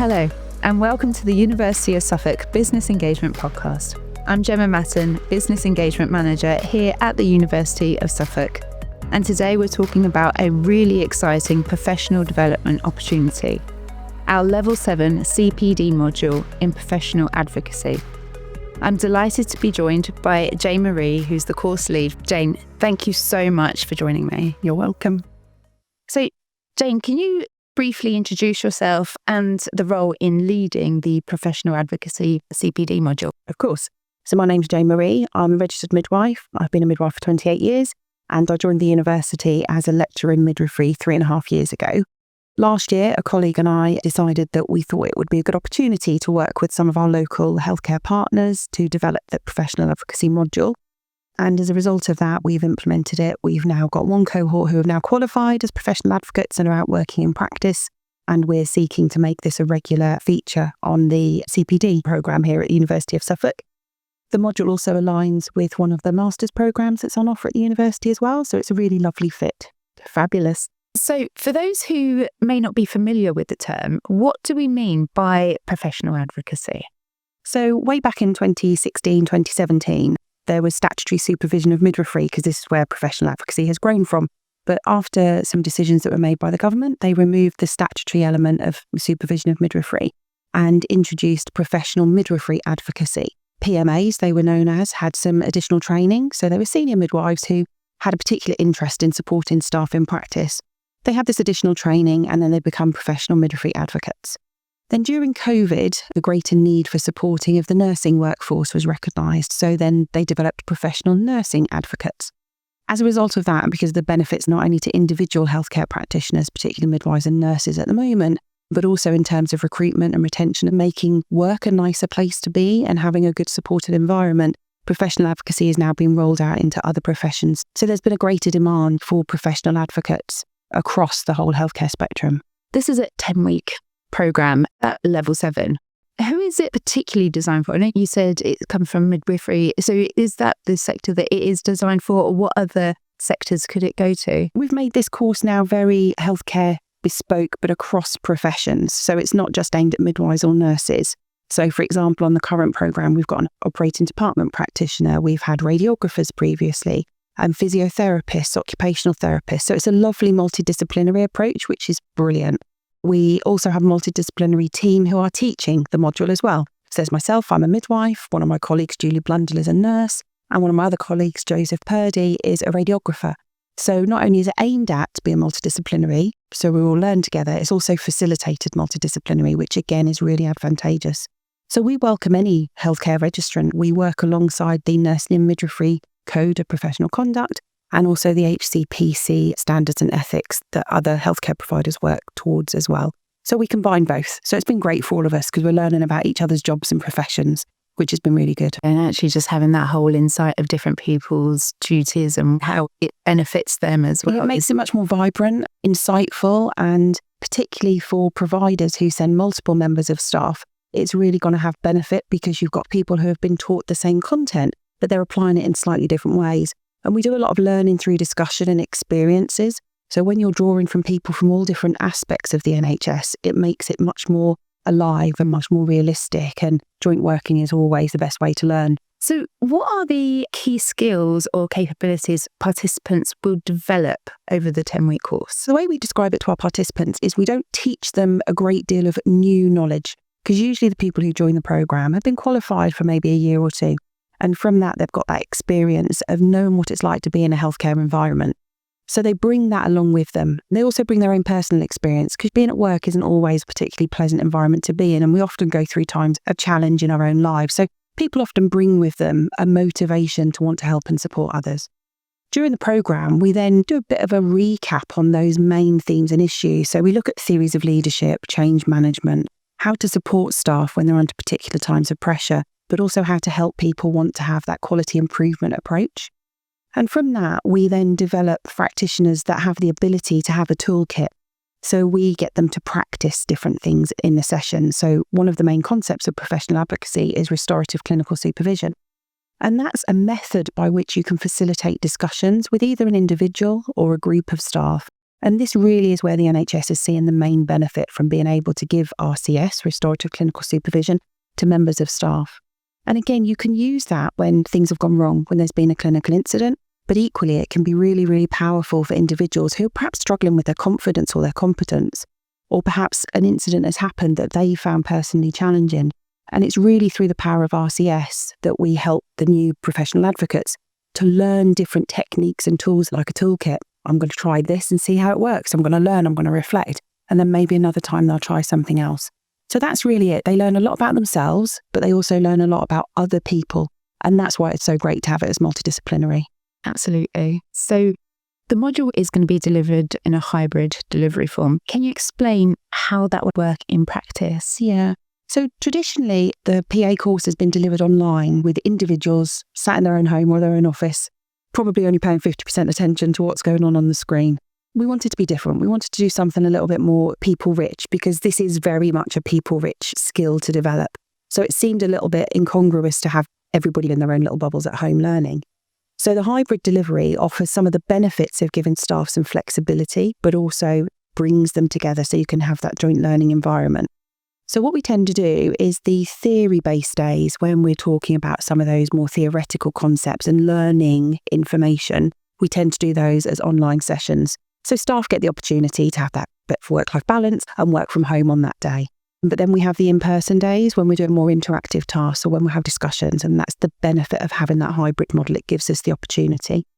Hello, and welcome to the University of Suffolk Business Engagement Podcast. I'm Gemma Matten, Business Engagement Manager here at the University of Suffolk. And today we're talking about a really exciting professional development opportunity, our Level 7 CPD module in professional advocacy. I'm delighted to be joined by Jayne Marie, who's the course lead. Jayne, thank you so much for joining me. You're welcome. So, Jayne, can you briefly introduce yourself and the role in leading the professional advocacy CPD module? Of course. So my name's Jayne Marie. I'm a registered midwife. I've been a midwife for 28 years, and I joined the university as a lecturer in midwifery 3.5 years ago. Last year, a colleague and I decided that we thought it would be a good opportunity to work with some of our local healthcare partners to develop the professional advocacy module. And as a result of that, we've implemented it. We've now got one cohort who have now qualified as professional advocates and are out working in practice. And we're seeking to make this a regular feature on the CPD programme here at the University of Suffolk. The module also aligns with one of the master's programmes that's on offer at the university as well. So it's a really lovely fit. Fabulous. So for those who may not be familiar with the term, what do we mean by professional advocacy? So way back in 2016, 2017, there was statutory supervision of midwifery because this is where professional advocacy has grown from. But after some decisions that were made by the government, they removed the statutory element of supervision of midwifery and introduced professional midwifery advocacy. PMAs, they were known as, had some additional training. So they were senior midwives who had a particular interest in supporting staff in practice. They had this additional training and then they become professional midwifery advocates. Then during COVID, the greater need for supporting of the nursing workforce was recognised. So then they developed professional nursing advocates. As a result of that, and because of the benefits not only to individual healthcare practitioners, particularly midwives and nurses at the moment, but also in terms of recruitment and retention and making work a nicer place to be and having a good supported environment, professional advocacy is now being rolled out into other professions. So there's been a greater demand for professional advocates across the whole healthcare spectrum. This is a 10-week programme at Level 7. Who is it particularly designed for? I know you said it comes from midwifery. So is that the sector that it is designed for, or what other sectors could it go to? We've made this course now very healthcare bespoke, but across professions. So it's not just aimed at midwives or nurses. So for example, on the current programme, we've got an operating department practitioner. We've had radiographers previously, and physiotherapists, occupational therapists. So it's a lovely multidisciplinary approach, which is brilliant. We also have a multidisciplinary team who are teaching the module as well. So there's myself, I'm a midwife. One of my colleagues, Julie Blundell, is a nurse. And one of my other colleagues, Joseph Purdy, is a radiographer. So not only is it aimed at being multidisciplinary, so we all learn together, it's also facilitated multidisciplinary, which again is really advantageous. So we welcome any healthcare registrant. We work alongside the Nursing and Midwifery Code of Professional Conduct and also the HCPC standards and ethics that other healthcare providers work towards as well. So we combine both. So it's been great for all of us because we're learning about each other's jobs and professions, which has been really good. And actually just having that whole insight of different people's duties and how it benefits them as well. It makes it much more vibrant, insightful, and particularly for providers who send multiple members of staff, it's really going to have benefit because you've got people who have been taught the same content, but they're applying it in slightly different ways. And we do a lot of learning through discussion and experiences. So when you're drawing from people from all different aspects of the NHS, it makes it much more alive and much more realistic. And joint working is always the best way to learn. So what are the key skills or capabilities participants will develop over the 10-week course? So the way we describe it to our participants is we don't teach them a great deal of new knowledge, because usually the people who join the programme have been qualified for maybe a year or two. And from that, they've got that experience of knowing what it's like to be in a healthcare environment. So they bring that along with them. They also bring their own personal experience because being at work isn't always a particularly pleasant environment to be in. And we often go through times of challenge in our own lives. So people often bring with them a motivation to want to help and support others. During the programme, we then do a bit of a recap on those main themes and issues. So we look at theories of leadership, change management, how to support staff when they're under particular times of pressure, but also how to help people want to have that quality improvement approach. And from that, we then develop practitioners that have the ability to have a toolkit. So we get them to practice different things in the session. So one of the main concepts of professional advocacy is restorative clinical supervision. And that's a method by which you can facilitate discussions with either an individual or a group of staff And this really is where the NHS is seeing the main benefit from being able to give RCS, restorative clinical supervision, to members of staff. And again, you can use that when things have gone wrong, when there's been a clinical incident, but equally it can be really, really powerful for individuals who are perhaps struggling with their confidence or their competence, or perhaps an incident has happened that they found personally challenging. And it's really through the power of RCS that we help the new professional advocates to learn different techniques and tools like a toolkit. I'm going to try this and see how it works. I'm going to learn, I'm going to reflect, and then maybe another time they'll try something else. So that's really it. They learn a lot about themselves, but they also learn a lot about other people. And that's why it's so great to have it as multidisciplinary. Absolutely. So the module is going to be delivered in a hybrid delivery form. Can you explain how that would work in practice? Yeah. So traditionally, the PA course has been delivered online with individuals sat in their own home or their own office, probably only paying 50% attention to what's going on the screen. We wanted to be different. We wanted to do something a little bit more people-rich, because this is very much a people-rich skill to develop. So it seemed a little bit incongruous to have everybody in their own little bubbles at home learning. So the hybrid delivery offers some of the benefits of giving staff some flexibility, but also brings them together so you can have that joint learning environment. So what we tend to do is the theory-based days, when we're talking about some of those more theoretical concepts and learning information, we tend to do those as online sessions. So staff get the opportunity to have that bit of work-life balance and work from home on that day. But then we have the in-person days when we're doing more interactive tasks or when we have discussions, and that's the benefit of having that hybrid model. It gives us the opportunity.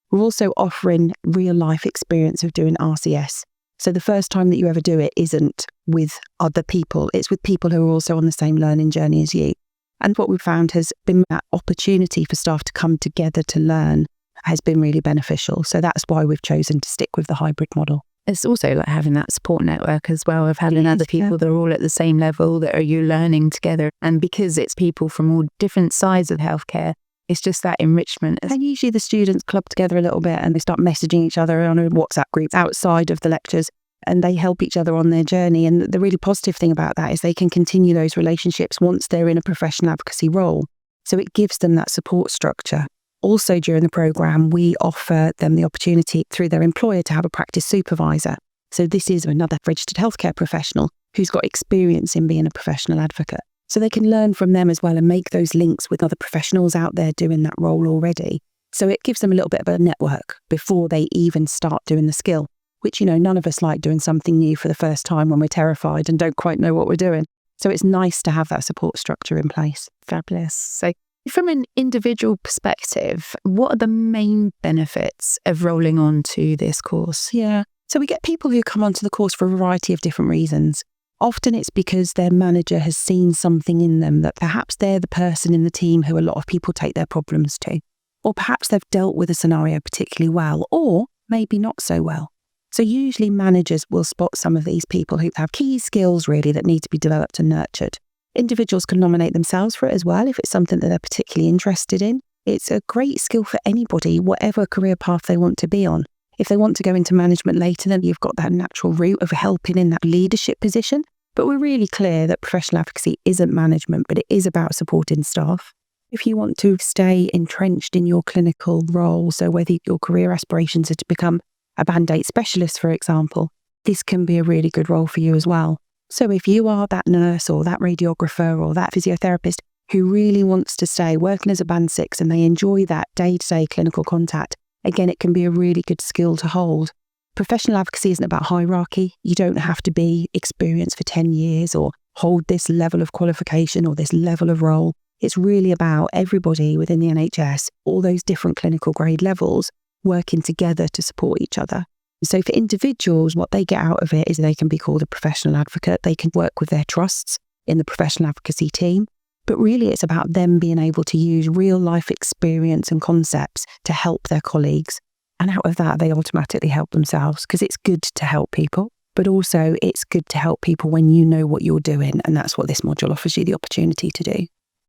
We're also offering real-life experience of doing RCS. So the first time that you ever do it isn't with other people, it's with people who are also on the same learning journey as you. And what we've found has been that opportunity for staff to come together to learn has been really beneficial. So that's why we've chosen to stick with the hybrid model. It's also like having that support network as well, of having other people that are all at the same level, that are you learning together. And because it's people from all different sides of healthcare, it's just that enrichment. And usually the students club together a little bit and they start messaging each other on a WhatsApp group outside of the lectures, and they help each other on their journey. And the really positive thing about that is they can continue those relationships once they're in a professional advocacy role. So it gives them that support structure. Also during the programme, we offer them the opportunity through their employer to have a practice supervisor. So this is another registered healthcare professional who's got experience in being a professional advocate. So they can learn from them as well and make those links with other professionals out there doing that role already. So it gives them a little bit of a network before they even start doing the skill, which, none of us like doing something new for the first time when we're terrified and don't quite know what we're doing. So it's nice to have that support structure in place. Fabulous. So from an individual perspective, what are the main benefits of rolling on to this course? Yeah. So we get people who come onto the course for a variety of different reasons. Often it's because their manager has seen something in them that perhaps they're the person in the team who a lot of people take their problems to. Or perhaps they've dealt with a scenario particularly well, or maybe not so well. So usually managers will spot some of these people who have key skills really that need to be developed and nurtured. Individuals can nominate themselves for it as well if it's something that they're particularly interested in. It's a great skill for anybody, whatever career path they want to be on. If they want to go into management later, then you've got that natural route of helping in that leadership position. But we're really clear that professional advocacy isn't management, but it is about supporting staff. If you want to stay entrenched in your clinical role, so whether your career aspirations are to become a Band 8 specialist, for example, this can be a really good role for you as well. So if you are that nurse or that radiographer or that physiotherapist who really wants to stay working as a Band 6 and they enjoy that day-to-day clinical contact, again, it can be a really good skill to hold. Professional advocacy isn't about hierarchy. You don't have to be experienced for 10 years or hold this level of qualification or this level of role. It's really about everybody within the NHS, all those different clinical grade levels, working together to support each other. So for individuals, what they get out of it is they can be called a professional advocate. They can work with their trusts in the professional advocacy team. But really, it's about them being able to use real life experience and concepts to help their colleagues. And out of that, they automatically help themselves, because it's good to help people, but also it's good to help people when you know what you're doing. And that's what this module offers you the opportunity to do.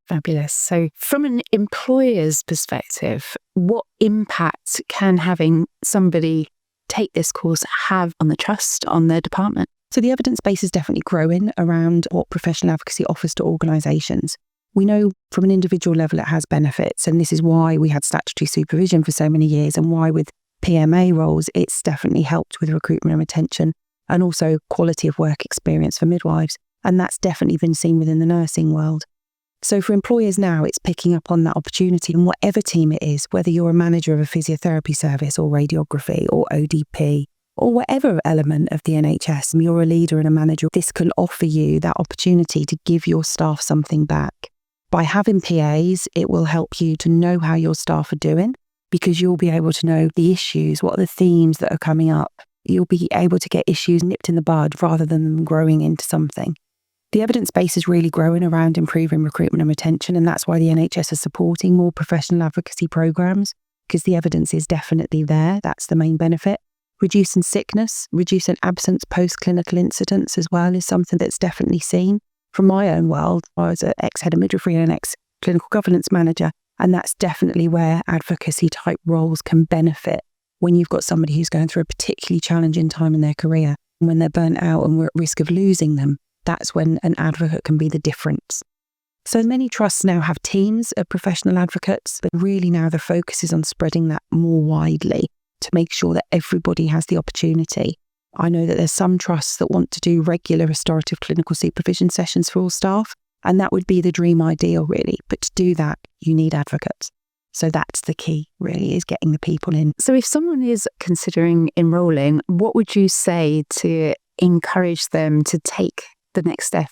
Fabulous. So from an employer's perspective, what impact can having somebody take this course have on the trust, on their department? So the evidence base is definitely growing around what professional advocacy offers to organisations. We know from an individual level it has benefits, and this is why we had statutory supervision for so many years, and why with PMA roles, it's definitely helped with recruitment and retention and also quality of work experience for midwives. And that's definitely been seen within the nursing world. So for employers now, it's picking up on that opportunity in whatever team it is, whether you're a manager of a physiotherapy service or radiography or ODP or whatever element of the NHS, you're a leader and a manager, this can offer you that opportunity to give your staff something back. By having PAs, it will help you to know how your staff are doing because you'll be able to know the issues, what are the themes that are coming up. You'll be able to get issues nipped in the bud rather than them growing into something. The evidence base is really growing around improving recruitment and retention, and that's why the NHS is supporting more professional advocacy programmes, because the evidence is definitely there. That's the main benefit. Reducing sickness, reducing absence post-clinical incidents as well is something that's definitely seen. From my own world, I was an ex-head of midwifery and an ex-clinical governance manager, and that's definitely where advocacy type roles can benefit when you've got somebody who's going through a particularly challenging time in their career. When they're burnt out and we're at risk of losing them, that's when an advocate can be the difference. So many trusts now have teams of professional advocates, but really now the focus is on spreading that more widely to make sure that everybody has the opportunity. I know that there's some trusts that want to do regular restorative clinical supervision sessions for all staff, and that would be the dream ideal really. But to do that, you need advocates. So that's the key really, is getting the people in. So if someone is considering enrolling, what would you say to encourage them to take the next step?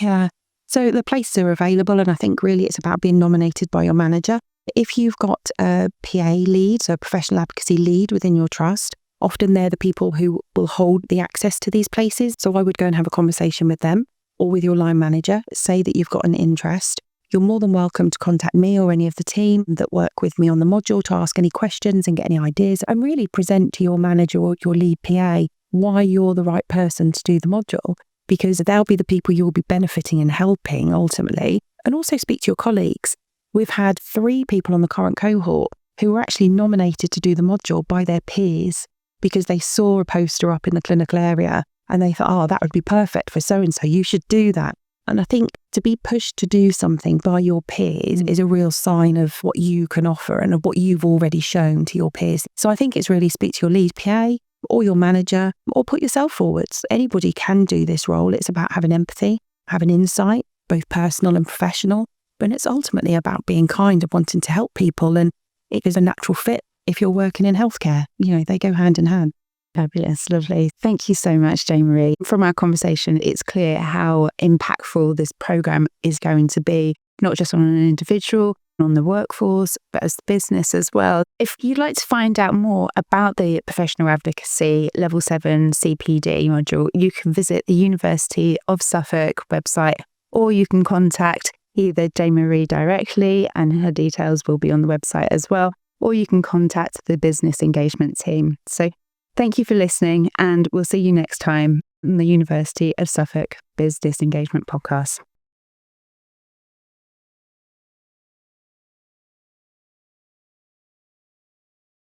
Yeah. So the places are available, and I think really it's about being nominated by your manager. If you've got a PA lead, so a professional advocacy lead within your trust, often they're the people who will hold the access to these places. So I would go and have a conversation with them or with your line manager, say that you've got an interest. You're more than welcome to contact me or any of the team that work with me on the module to ask any questions and get any ideas and really present to your manager or your lead PA why you're the right person to do the module, because they'll be the people you'll be benefiting and helping ultimately. And also speak to your colleagues. We've had 3 people on the current cohort who were actually nominated to do the module by their peers because they saw a poster up in the clinical area and they thought, oh, that would be perfect for so-and-so, you should do that. And I think to be pushed to do something by your peers is a real sign of what you can offer and of what you've already shown to your peers. So I think it's really speak to your lead PA or your manager or put yourself forwards. Anybody can do this role. It's about having empathy, having insight, both personal and professional. But it's ultimately about being kind and wanting to help people. And it is a natural fit if you're working in healthcare. You know, they go hand in hand. Fabulous, lovely. Thank you so much, Jayne Marie. From our conversation, it's clear how impactful this programme is going to be, not just on an individual, on the workforce, but as the business as well. If you'd like to find out more about the Professional Advocacy Level 7 CPD module, you can visit the University of Suffolk website, or you can contact either Jayne Marie directly, and her details will be on the website as well, or you can contact the business engagement team. So thank you for listening, and we'll see you next time on the University of Suffolk Business Engagement Podcast.